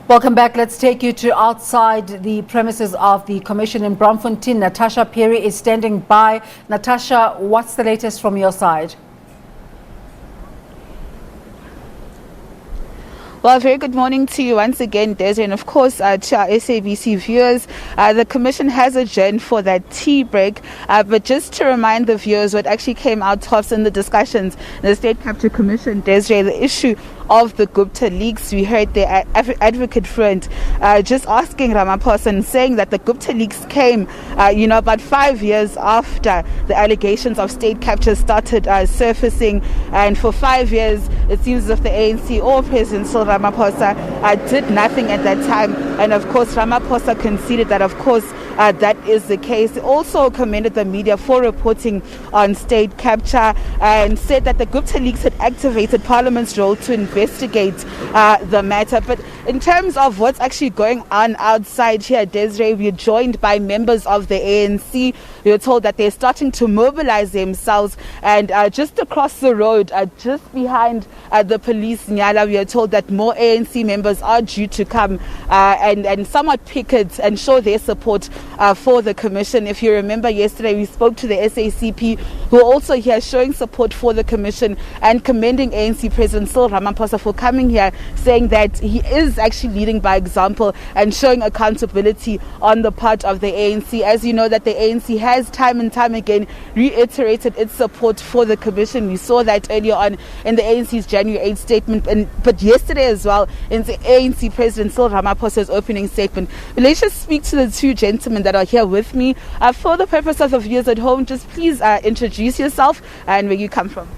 Welcome back. Let's take you to outside the premises of the Commission in Braamfontein. NAatasha Phiri is standing by. NAatasha, what's the latest from your side? Well, very good morning to you once again, Desiree, and of course to our SABC viewers. The Commission has adjourned for that tea break, but just to remind the viewers what actually came out tops in the discussions in the State Capture Commission, Desiree, the issue of the Gupta leaks. We heard the advocate friend just asking Ramaphosa and saying that the Gupta leaks came, about 5 years after the allegations of state capture started surfacing, and for 5 years it seems as if the ANC or President Cyril Ramaphosa did nothing at that time. And of course Ramaphosa conceded that of course that is the case. He also commended the media for reporting on state capture and said that the Gupta leaks had activated Parliament's role to investigate the matter. But in terms of what's actually going on outside here, Desiree, we're joined by members of the ANC. We were told that they're starting to mobilize themselves, and just across the road, just behind the police Nyala, we are told that more ANC members are due to come and somewhat picket and show their support for the Commission. If you remember, yesterday we spoke to the SACP, who are also here showing support for the Commission and commending ANC President Cyril Ramaphosa for coming here, saying that he is actually leading by example and showing accountability on the part of the ANC. As you know, that the ANC has time and time again reiterated its support for the Commission. We saw that earlier on in the ANC's January 8th statement, but yesterday as well in the ANC President Cyril Ramaphosa's opening statement. But let's just speak to the two gentlemen that are here with me. For the purpose of the viewers at home, just please introduce yourself and where you come from.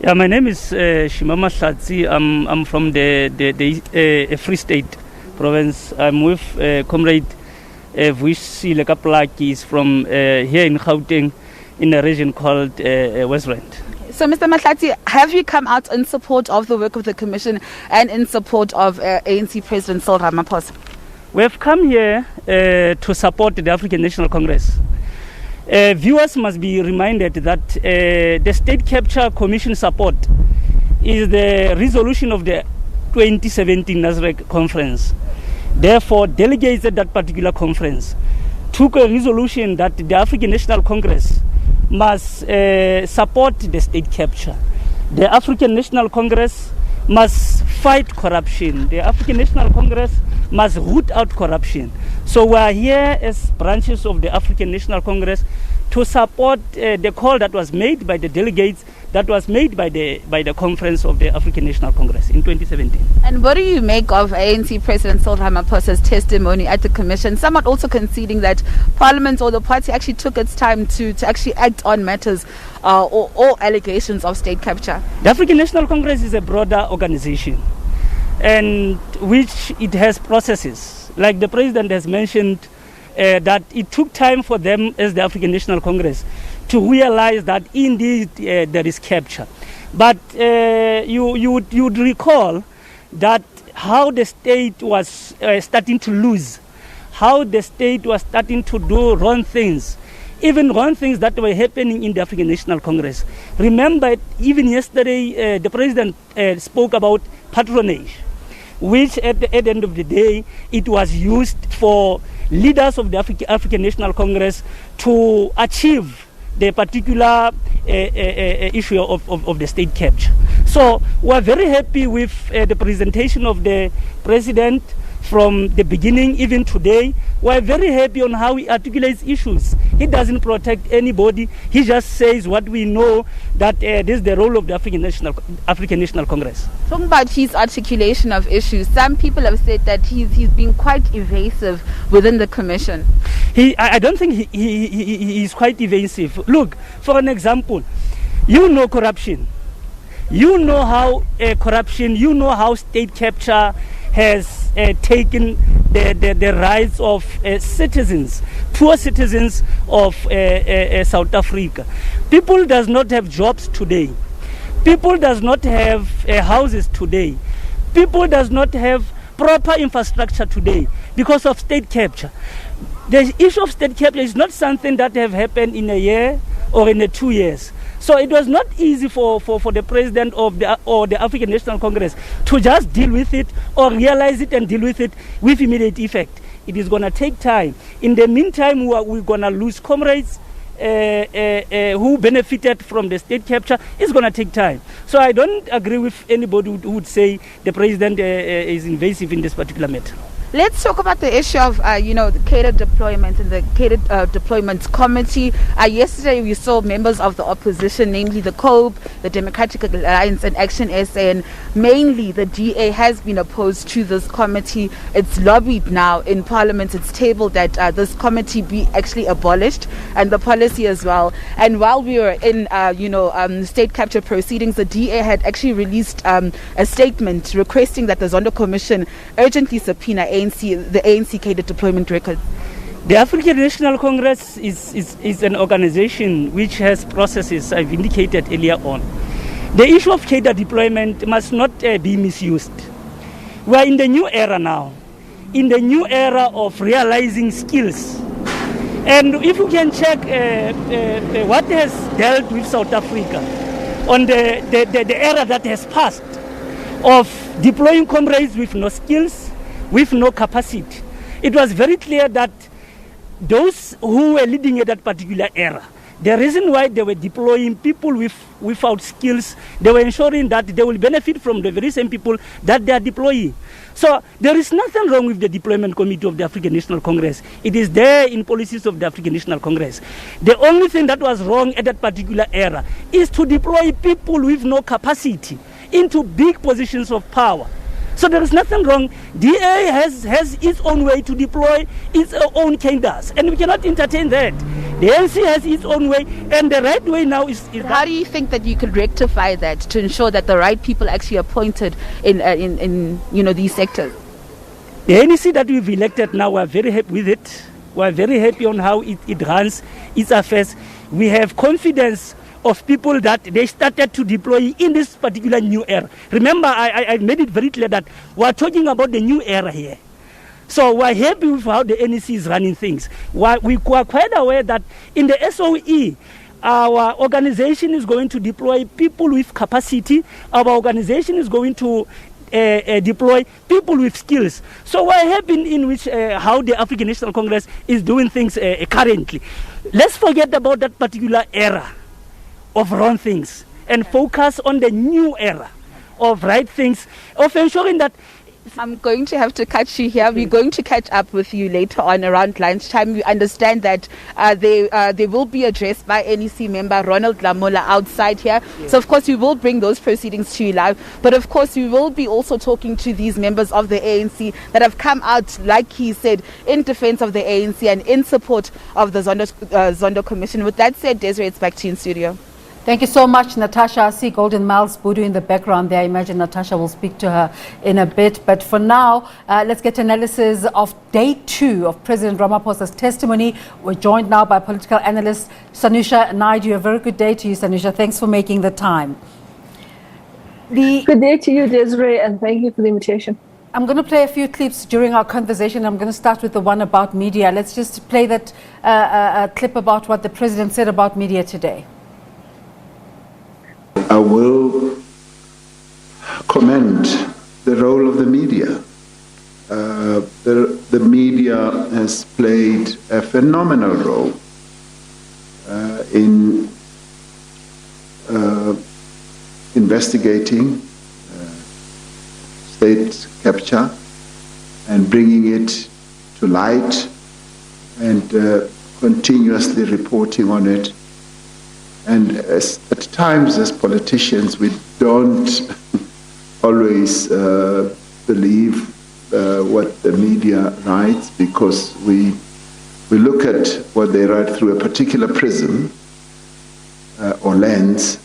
Yeah, my name is Shimama Hlatsi. I'm from the Free State province. I'm with Comrade Vuisi Lekaplaki. Is from here in Gauteng, in a region called West Rand. So, Mr. Mahlatsi, have you come out in support of the work of the Commission and in support of ANC President Cyril Ramaphosa? We have come here to support the African National Congress. Viewers must be reminded that the State Capture Commission support is the resolution of the 2017 NASREC conference. Therefore, delegates at that particular conference took a resolution that the African National Congress must support the state capture. The African National Congress must fight corruption. The African National Congress must root out corruption. So we are here as branches of the African National Congress to support the call that was made by the delegates, that was made by the conference of the African National Congress in 2017. And what do you make of ANC President Cyril Ramaphosa's testimony at the Commission, somewhat also conceding that Parliament or the party actually took its time to actually act on matters or allegations of state capture? The African National Congress is a broader organization, and which it has processes. Like the President has mentioned, that it took time for them as the African National Congress to realize that indeed there is capture. But you would recall that how the state was starting to lose, how the state was starting to do wrong things, even wrong things that were happening in the African National Congress. Remember, even yesterday, the President spoke about patronage, which at the end of the day, it was used for leaders of the African National Congress to achieve the particular issue of the state capture. So we're very happy with the presentation of the President from the beginning, even today. We're very happy on how he articulates issues. He doesn't protect anybody. He just says what we know, that this is the role of the African National Congress. Talking about his articulation of issues, some people have said that he's been quite evasive within the Commission. I don't think he is quite evasive. Look, for an example, you know corruption. You know how corruption, you know how state capture has taken the rights of citizens, poor citizens of South Africa. People does not have jobs today. People does not have houses today. People does not have proper infrastructure today because of state capture. The issue of state capture is not something that have happened in a year or in 2 years. So it was not easy for the president of the African National Congress to just deal with it or realize it and deal with it with immediate effect. It is going to take time. In the meantime, we're going to lose comrades who benefited from the state capture. It's going to take time. So I don't agree with anybody who would say the president is invasive in this particular matter. Let's talk about the issue of, the catered deployment and the catered deployment committee. Yesterday, we saw members of the opposition, namely the COPE, the Democratic Alliance and Action SA, and mainly the DA has been opposed to this committee. It's lobbied now in Parliament. It's tabled that this committee be actually abolished, and the policy as well. And while we were in, state capture proceedings, the DA had actually released a statement requesting that the Zondo Commission urgently subpoena the ANC catered deployment record. The African National Congress is an organization which has processes I've indicated earlier on. The issue of catered deployment must not be misused. We are in the new era now, in the new era of realizing skills. And if you can check what has dealt with South Africa on the era that has passed of deploying comrades with no skills, with no capacity, it was very clear that those who were leading at that particular era, the reason why they were deploying people without skills, they were ensuring that they will benefit from the very same people that they are deploying. So there is nothing wrong with the deployment committee of the African National Congress. It is there in policies of the African National Congress. The only thing that was wrong at that particular era is to deploy people with no capacity into big positions of power. So there is nothing wrong. DA has its own way to deploy its own cadres, and we cannot entertain that. The ANC has its own way, and the right way now is how do you think that you could rectify that to ensure that the right people actually appointed in these sectors? The ANC that we've elected now, we're very happy with it. We're very happy on how it runs its affairs. We have confidence of people that they started to deploy in this particular new era. Remember, I made it very clear that we're talking about the new era here. So we're happy with how the NEC is running things. We are quite aware that in the SOE, our organization is going to deploy people with capacity. Our organization is going to deploy people with skills. So we're happy in which how the African National Congress is doing things currently. Let's forget about that particular era of wrong things and focus on the new era of right things, of ensuring that. I'm going to have to catch you here. We're going to catch up with you later on around lunchtime. We understand that they will be addressed by NEC member Ronald Lamola outside here. Yes. So, of course, we will bring those proceedings to you live. But, of course, we will be also talking to these members of the ANC that have come out, like he said, in defense of the ANC and in support of the Zondo Commission. With that said, Desiree, it's back to you in studio. Thank you so much, Natasha. I see Golden Miles Budu in the background there. I imagine Natasha will speak to her in a bit. But for now, let's get analysis of day 2 of President Ramaphosa's testimony. We're joined now by political analyst Sanusha Naidu. A very good day to you, Sanusha. Thanks for making the time. Good day to you, Desiree, and thank you for the invitation. I'm going to play a few clips during our conversation. I'm going to start with the one about media. Let's just play that clip about what the president said about media today. I will commend the role of the media. The media has played a phenomenal role in investigating state capture and bringing it to light and continuously reporting on it. And at times, as politicians, we don't always believe what the media writes, because we look at what they write through a particular prism or lens.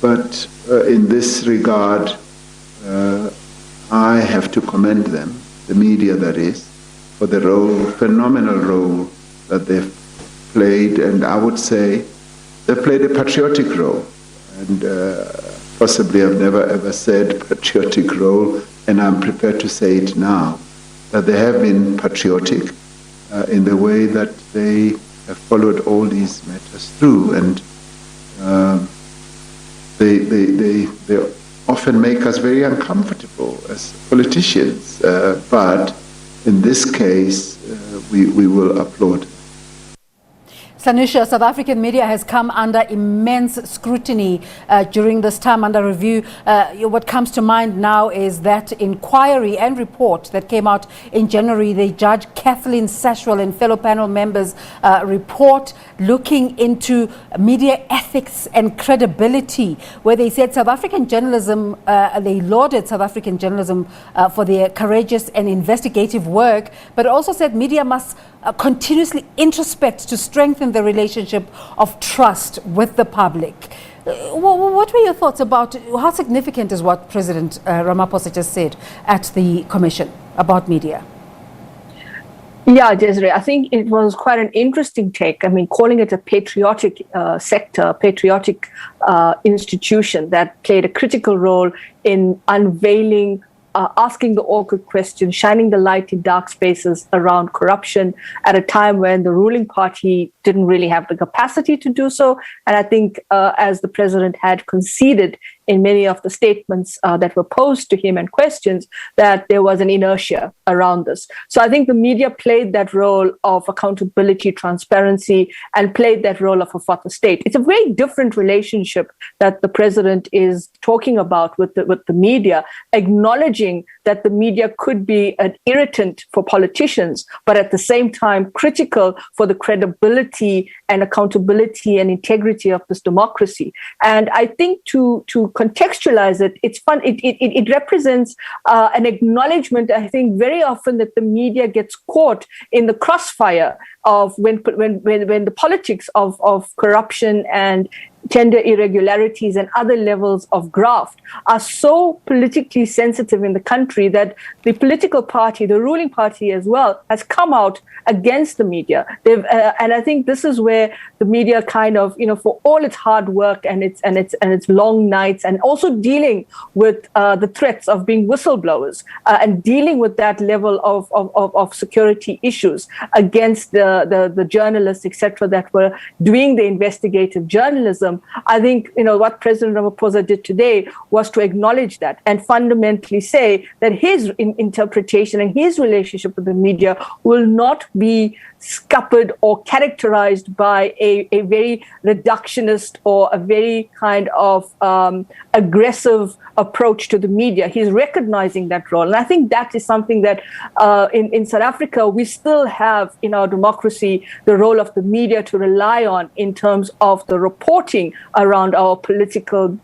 But in this regard, I have to commend them, the media that is, for the phenomenal role that they've played, and I would say they played a patriotic role, and possibly I've never ever said patriotic role, and I'm prepared to say it now, that they have been patriotic in the way that they have followed all these matters through. And They often make us very uncomfortable as politicians, but in this case, we will applaud. Sanusha, South African media has come under immense scrutiny during this time under review. What comes to mind now is that inquiry and report that came out in January, the Judge Kathleen Sashwell and fellow panel members report looking into media ethics and credibility, where they said South African journalism, they lauded South African journalism for their courageous and investigative work, but also said media must continuously introspect to strengthen the relationship of trust with the public. What were your thoughts about how significant is what President Ramaphosa just said at the Commission about media? Yeah, Desiree, I think it was quite an interesting take. I mean, calling it a patriotic sector, patriotic institution that played a critical role in unveiling, asking the awkward questions, shining the light in dark spaces around corruption at a time when the ruling party didn't really have the capacity to do so. And I think as the president had conceded in many of the statements that were posed to him and questions, that there was an inertia around this. So I think the media played that role of accountability, transparency, and played that role of a fourth estate. It's a very different relationship that the president is talking about with the media, acknowledging that the media could be an irritant for politicians, but at the same time critical for the credibility and accountability and integrity of this democracy. And I think to contextualize it, it's fun. It represents an acknowledgement, I think, very often that the media gets caught in the crossfire of when the politics of corruption and tender irregularities and other levels of graft are so politically sensitive in the country that the political party, the ruling party as well, has come out against the media. And I think this is where the media kind of, for all its hard work and its long nights, and also dealing with the threats of being whistleblowers and dealing with that level of security issues against the journalists, etc., that were doing the investigative journalism. I think, what President Ramaphosa did today was to acknowledge that and fundamentally say that his interpretation and his relationship with the media will not be scuppered or characterized by a very reductionist or a very kind of aggressive approach to the media. He's recognizing that role. And I think that is something that in South Africa, we still have in our democracy the role of the media to rely on in terms of the reporting around our political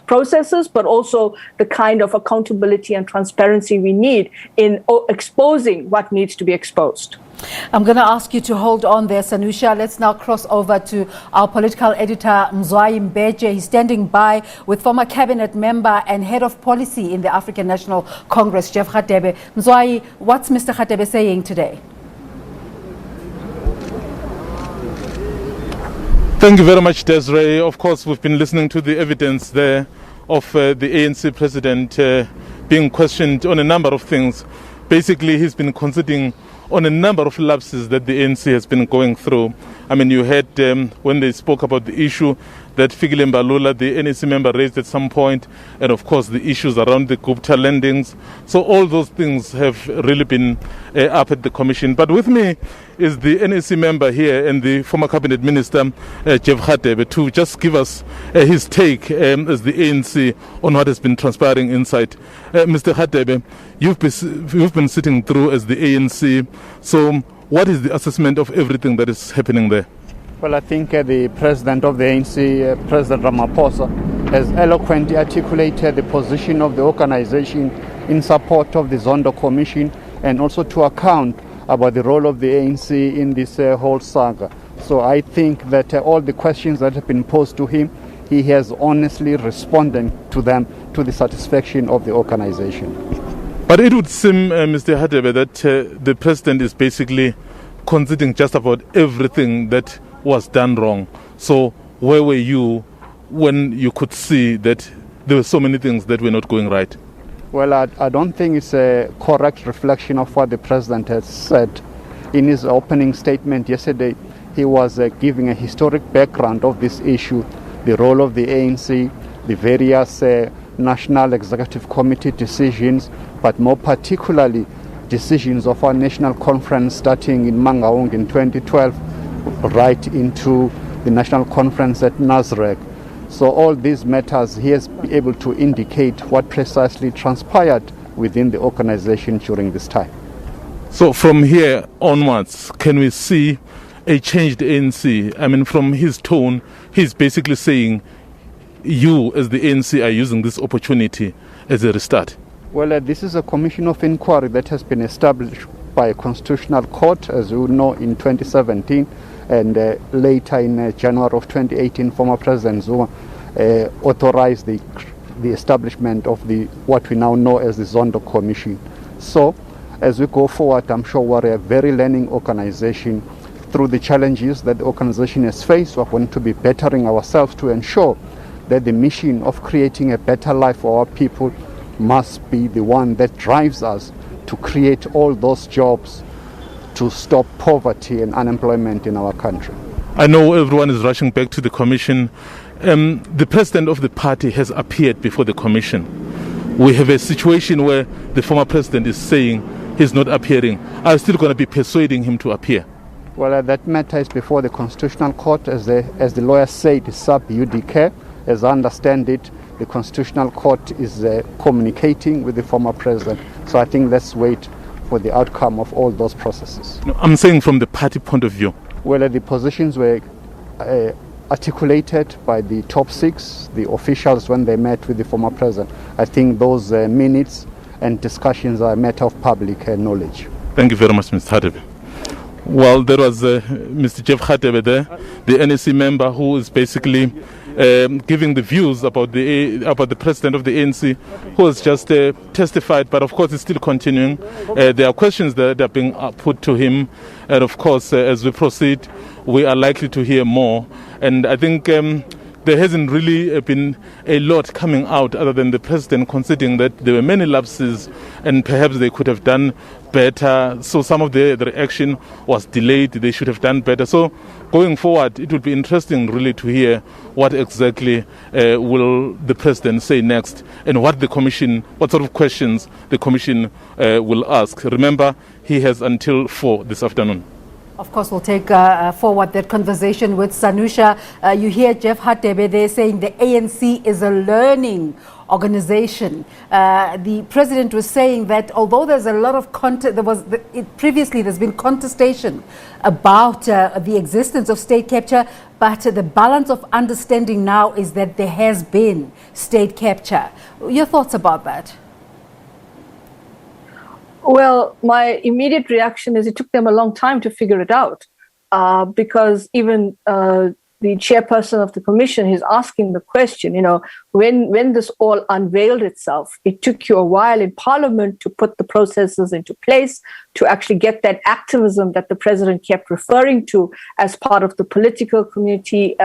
processes, but also the kind of accountability and transparency we need in exposing what needs to be exposed. I'm going to ask you to hold on there, Sanusha. Let's now cross over to our political editor, Mzwayi Mbeje. He's standing by with former cabinet member and head of policy in the African National Congress, Jeff Radebe. Mzwayi, what's Mr. Radebe saying today? Thank you very much, Desiree. Of course, we've been listening to the evidence there of the ANC president being questioned on a number of things. Basically, he's been conceding on a number of lapses that the ANC has been going through. I mean, you heard when they spoke about the issue that Fikile Mbalula, the NEC member, raised at some point, and of course the issues around the Gupta landings. So all those things have really been up at the commission. But with me is the NEC member here and the former cabinet minister, Jeff Radebe, to just give us his take as the ANC on what has been transpiring inside. Mr. Radebe, you've been sitting through as the ANC. So what is the assessment of everything that is happening there? Well, I think the president of the ANC, President Ramaphosa, has eloquently articulated the position of the organization in support of the Zondo Commission and also to account about the role of the ANC in this whole saga. So I think that all the questions that have been posed to him, he has honestly responded to them to the satisfaction of the organization. But it would seem, Mr. Radebe, that the president is basically conceding just about everything that was done wrong. So where were you when you could see that there were so many things that were not going right? Well, I don't think it's a correct reflection of what the president has said. In his opening statement yesterday, he was giving a historic background of this issue, the role of the ANC, the various National Executive Committee decisions, but more particularly decisions of our national conference starting in Mangaung in 2012 right into the national conference at Nasrec. So all these matters he has been able to indicate what precisely transpired within the organization during this time. So from here onwards, can we see a changed ANC? I mean, from his tone, he's basically saying you as the ANC are using this opportunity as a restart. Well, this is a commission of inquiry that has been established by a constitutional court, as you know, in 2017, and later in January of 2018, former President Zuma authorized the establishment of what we now know as the Zondo Commission. So, as we go forward, I'm sure we're a very learning organization. Through the challenges that the organization has faced, we're going to be bettering ourselves to ensure that the mission of creating a better life for our people must be the one that drives us to create all those jobs to stop poverty and unemployment in our country. I know everyone is rushing back to the commission. The president of the party has appeared before the commission. We have a situation where the former president is saying he's not appearing. Are you still going to be persuading him to appear? Well, that matter is before the Constitutional Court. As the lawyer said, it's sub judice. As I understand it, the Constitutional Court is communicating with the former president. So I think let's wait for the outcome of all those processes. No, I'm saying from the party point of view. Well, the positions were articulated by the top six, the officials, when they met with the former president. I think those minutes and discussions are a matter of public knowledge. Thank you very much, Mr. Hadebe. Well, there was Mr. Jeff Hadebe there, the NAC member, who is basically giving the views about the president of the ANC, who has just testified, but of course it's still continuing. There are questions that are being put to him, and of course as we proceed, we are likely to hear more. And I think there hasn't really been a lot coming out other than the president conceding that there were many lapses and perhaps they could have done better. So some of the reaction was delayed. They should have done better. So going forward, it would be interesting really to hear what exactly will the president say next and what sort of questions the commission will ask. Remember, he has until 4 this afternoon. Of course, we'll take forward that conversation with Sanusha. You hear Jeff Hadebe there saying the ANC is a learning organization. The president was saying that although there's a lot of previously there's been contestation about the existence of state capture, but the balance of understanding now is that there has been state capture. Your thoughts about that? Well, my immediate reaction is it took them a long time to figure it out because even the chairperson of the commission is asking the question, when this all unveiled itself, it took you a while in Parliament to put the processes into place, to actually get that activism that the president kept referring to as part of the political committee,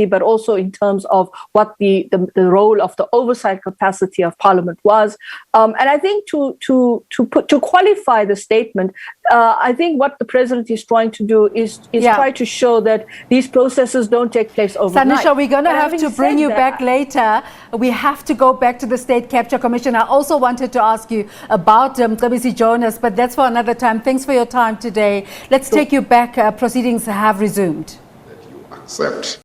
but also in terms of what the role of the oversight capacity of Parliament was. And I think to qualify the statement, I think what the president is trying to do is try to show that these processes don't take place overnight. Sanusha, we're going to have to bring you back later. We have to go back to the State Capture Commission. I also wanted to ask you about SABC Jonas, but that's for another time. Thanks for your time today. Let's take you back. Proceedings have resumed. That you accept.